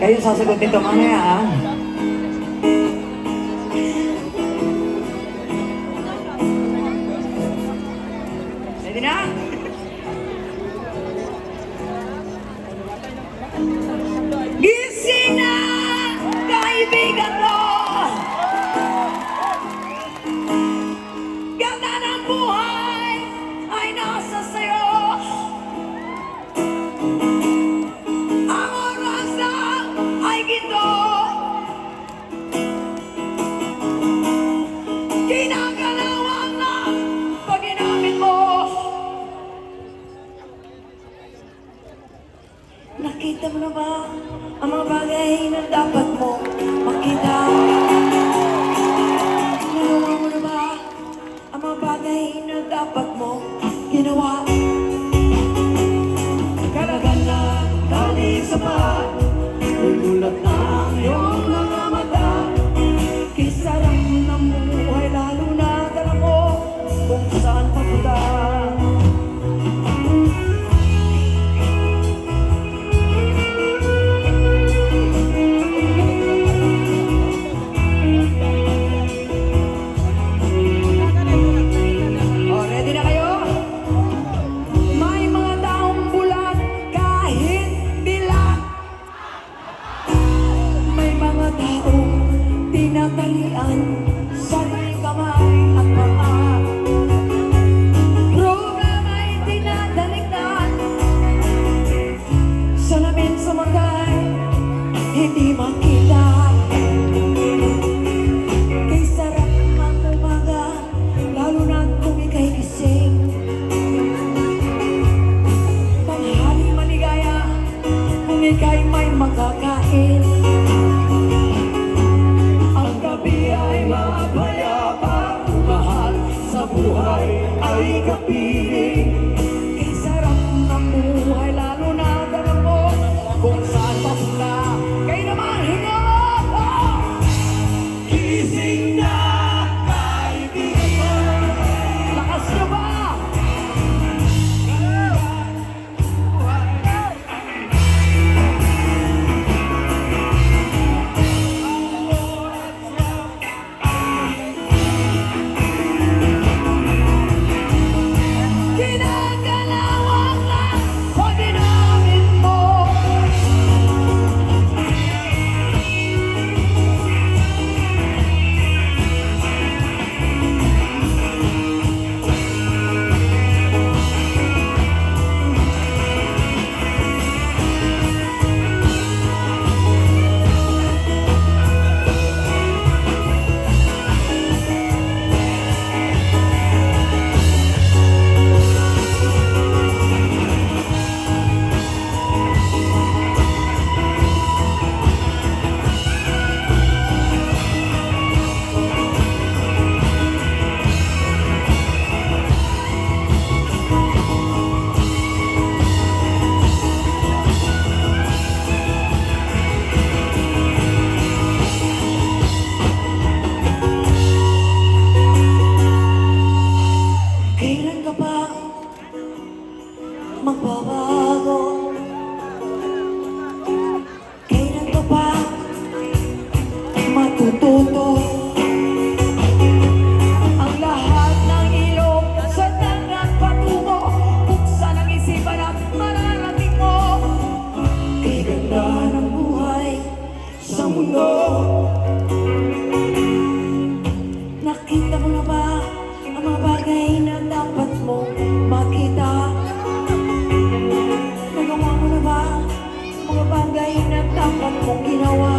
Kayo sasagot nito mamaya, ha? Ready na? Gising na, kaibigan ko! Ganda ng buhay ay nasa sayo. Ang oras na ay ginto. Kinakalawan na pag ginamit mo. Nakita mo na ba ang mga bagay na dapat mo makita? Nagawa mo na ba ang mga bagay na dapat mo ginawa? Kalaganda, tali sa paa, ululot na ang iyong mga mata. Kisarap ng buhay, lalo na dala mo kung saan papunta. Tinatalian sa may kamay at paa. Programa ay tinadalignan. Salamin sa matay, hindi makita. Kay sarap ng umaga, lalo na kung ika'y gising. Tanghali maligaya, kung ika'y may makakain. Buhay ay kapiling. Kay sarap ng buhay, lalo na dala mo kung saan papunta. Kayo naman, hingalot! Oh! Gising na, kaibigan. Lakas nyo ba? Magbabago. Kailan ka ba matututo? Ang lahat ng ilog sa dagat patungo, buksan ang isipan at mararating mo. Kay ganda ng buhay sa mundo. Nakita mo na ba ang mga bagay na dapat mo makita? Nagawa mo na ba mga bagay na dapat mong ginawa?